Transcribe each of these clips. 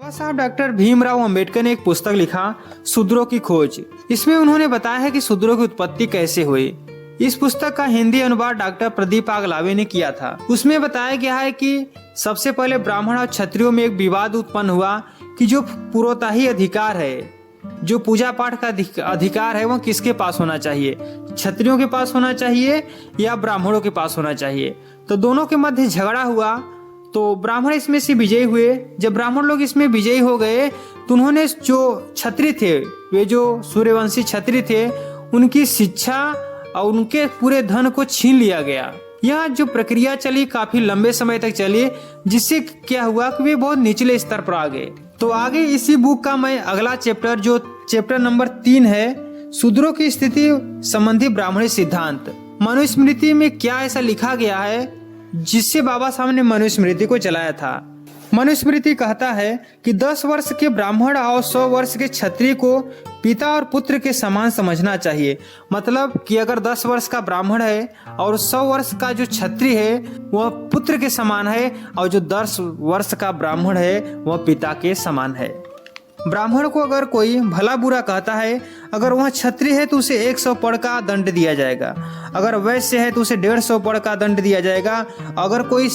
बाबा साहब डॉक्टर भीमराव अंबेडकर ने एक पुस्तक लिखा, शूद्रों की खोज। इसमें उन्होंने बताया है कि शूद्रों की उत्पत्ति कैसे हुई। इस पुस्तक का हिंदी अनुवाद डॉक्टर प्रदीप आगलावे ने किया था। उसमें बताया गया है कि सबसे पहले ब्राह्मण और क्षत्रियों में एक विवाद उत्पन्न हुआ कि जो पुरोहिताही अधिकार है, जो पूजा पाठ का अधिकार है, वो किसके पास होना चाहिए, क्षत्रियों के पास होना चाहिए या ब्राह्मणों के पास होना चाहिए। तो दोनों के मध्य झगड़ा हुआ, तो ब्राह्मण इसमें से विजयी हुए। जब ब्राह्मण लोग इसमें विजयी हो गए तो उन्होंने जो क्षत्रिय थे, वे जो सूर्यवंशी क्षत्रिय थे, उनकी शिक्षा और उनके पूरे धन को छीन लिया गया। यह जो प्रक्रिया चली काफी लंबे समय तक चली, जिससे क्या हुआ कि वे बहुत निचले स्तर पर आ गए। तो आगे इसी बुक का मैं अगला चैप्टर, जो चैप्टर नंबर 3 है, शूद्रों की स्थिति संबंधी ब्राह्मणी सिद्धांत, मनुस्मृति में क्या ऐसा लिखा गया है जिससे बाबा साहब ने मनुस्मृति को चलाया था। मनुस्मृति कहता है कि 10 वर्ष के ब्राह्मण और 100 वर्ष के क्षत्रिय को पिता और पुत्र के समान समझना चाहिए। मतलब कि अगर 10 वर्ष का ब्राह्मण है और 100 वर्ष का जो क्षत्रिय है वह पुत्र के समान है, और जो 10 वर्ष का ब्राह्मण है वह पिता के समान है। ब्राह्मण को अगर कोई भला बुरा कहता है, अगर वह क्षत्रिय है तो उसे 100 पड़ का दंड दिया जाएगा, अगर वैश्य है तो उसे 150 पड़ का दंड दिया जाएगा। अगर कोई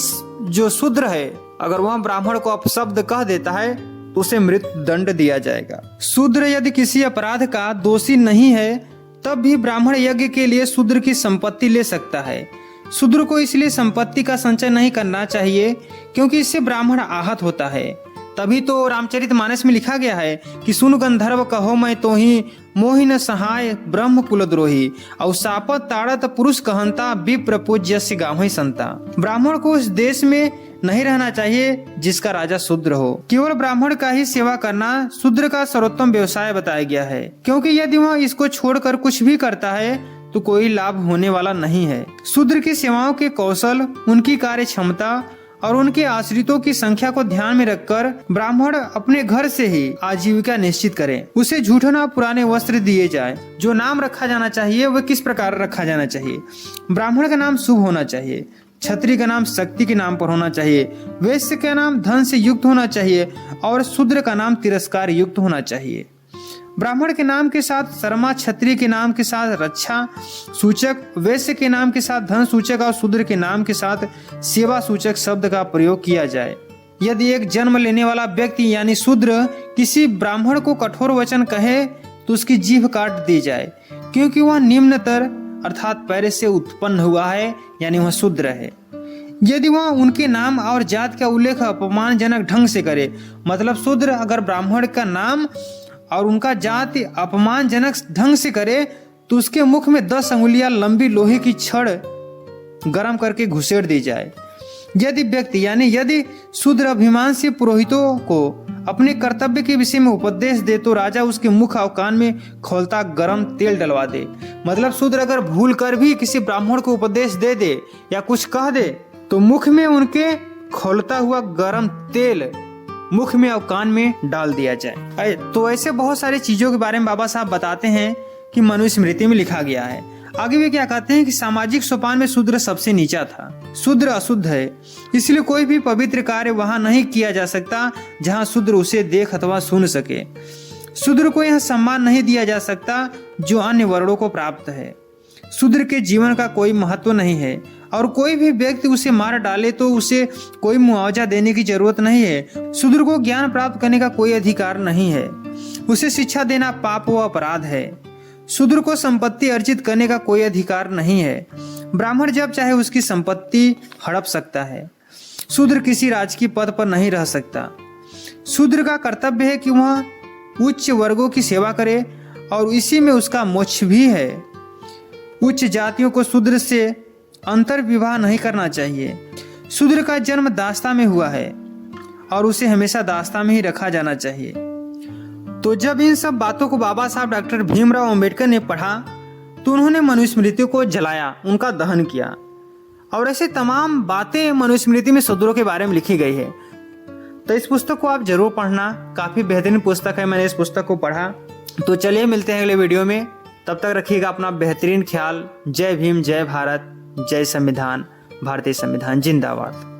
जो शूद्र है, अगर वह ब्राह्मण को अपशब्द कह देता है तो उसे मृत्यु दंड दिया जाएगा। शूद्र यदि किसी अपराध का दोषी नहीं है तब भी ब्राह्मण यज्ञ के लिए शूद्र की संपत्ति ले सकता है। शूद्र को इसलिए संपत्ति का संचय नहीं करना चाहिए क्योंकि इससे ब्राह्मण आहत होता है। तभी तो रामचरितमानस में लिखा गया है कि सुन गंधर्व कहो मैं तो ही मोहि न सहाय ब्रह्म कुलद्रोही, और सापत ताड़त पुरुष कहंता विप्र पूज्यस्य गांव संता। ब्राह्मण को उस देश में नहीं रहना चाहिए जिसका राजा शूद्र हो। केवल ब्राह्मण का ही सेवा करना शूद्र का सर्वोत्तम व्यवसाय बताया गया है, क्योंकि यदि वह इसको छोड़कर कुछ भी करता है तो कोई लाभ होने वाला नहीं है। शूद्र की सेवाओं के कौशल, उनकी कार्य क्षमता और उनके आश्रितों की संख्या को ध्यान में रखकर ब्राह्मण अपने घर से ही आजीविका निश्चित करे। उसे झूठना पुराने वस्त्र दिए जाए। जो नाम रखा जाना चाहिए वह किस प्रकार रखा जाना चाहिए। ब्राह्मण का नाम शुभ होना चाहिए, क्षत्रिय का नाम शक्ति के नाम पर होना चाहिए, वैश्य का नाम धन से युक्त होना चाहिए और शूद्र का नाम तिरस्कार युक्त होना चाहिए। ब्राह्मण के नाम के साथ शर्मा, क्षत्रिय के नाम के साथ रक्षा सूचक, वैश्य के नाम के साथ धन सूचक और शूद्र के नाम के साथ सेवा सूचक शब्द का प्रयोग किया जाए। यदि एक जन्म लेने वाला व्यक्ति यानी शूद्र किसी ब्राह्मण को कठोर वचन कहे तो उसकी जीभ काट दी जाए, क्योंकि वह निम्नतर अर्थात पैर से उत्पन्न हुआ है, यानी वह शूद्र है। यदि वह उनके नाम और जात का उल्लेख अपमानजनक ढंग से करे, मतलब शूद्र अगर ब्राह्मण का नाम और उनका जाति अपमानजनक ढंग से करे तो उसके मुख में 10 अंगुलियां लंबी लोहे की छड़ गरम करके घुसेड़ दी जाए। यदि व्यक्ति यानी यदि शूद्र अभिमान से पुरोहितों को अपने कर्तव्य के विषय में उपदेश दे तो राजा उसके मुख और कान में खौलता गर्म तेल डलवा दे। मतलब शूद्र अगर भूल कर भी किसी ब्राह्मण को उपदेश दे दे या कुछ कह दे तो मुख में उनके खौलता हुआ गर्म तेल मुख में और कान में डाल दिया जाए। तो ऐसे बहुत सारी चीजों के बारे में बाबा साहब बताते हैं कि मनुस्मृति में लिखा गया है। आगे वे क्या कहते हैं कि सामाजिक सोपान में शूद्र सबसे नीचा था। शूद्र अशुद्ध है, इसलिए कोई भी पवित्र कार्य वहां नहीं किया जा सकता जहां शूद्र उसे देख अथवा सुन सके। शूद्र को यह सम्मान नहीं दिया जा सकता जो अन्य वर्णों को प्राप्त है। शूद्र के जीवन का कोई महत्व नहीं है और कोई भी व्यक्ति उसे मार डाले तो उसे कोई मुआवजा देने की जरूरत नहीं है। शूद्र को ज्ञान प्राप्त करने का कोई अधिकार नहीं है। उसे शिक्षा देना पाप व अपराध है। शूद्र को संपत्ति अर्जित करने का कोई अधिकार नहीं है। ब्राह्मण जब चाहे उसकी संपत्ति हड़प सकता है। शूद्र किसी राजकीय पद पर नहीं रह सकता। शूद्र का कर्तव्य है कि वह उच्च वर्गों की सेवा करे और इसी में उसका मोक्ष भी है। उच्च जातियों को शूद्र से अंतर विवाह नहीं करना चाहिए। शूद्र का जन्म दास्ता में हुआ है और उसे हमेशा दास्ता में ही रखा जाना चाहिए। तो जब इन सब बातों को बाबा साहब डॉक्टर भीमराव अंबेडकर ने पढ़ा तो उन्होंने मनुस्मृति को जलाया, उनका दहन किया। और ऐसे तमाम बातें मनुस्मृति में शूद्रों के बारे में लिखी गई है। तो इस पुस्तक को आप जरूर पढ़ना, काफी बेहतरीन पुस्तक है। मैंने इस पुस्तक को पढ़ा। तो चलिए मिलते हैं अगले वीडियो में। तब तक रखिएगा अपना बेहतरीन ख्याल। जय भीम, जय भारत, जय संविधान, भारतीय संविधान जिंदाबाद।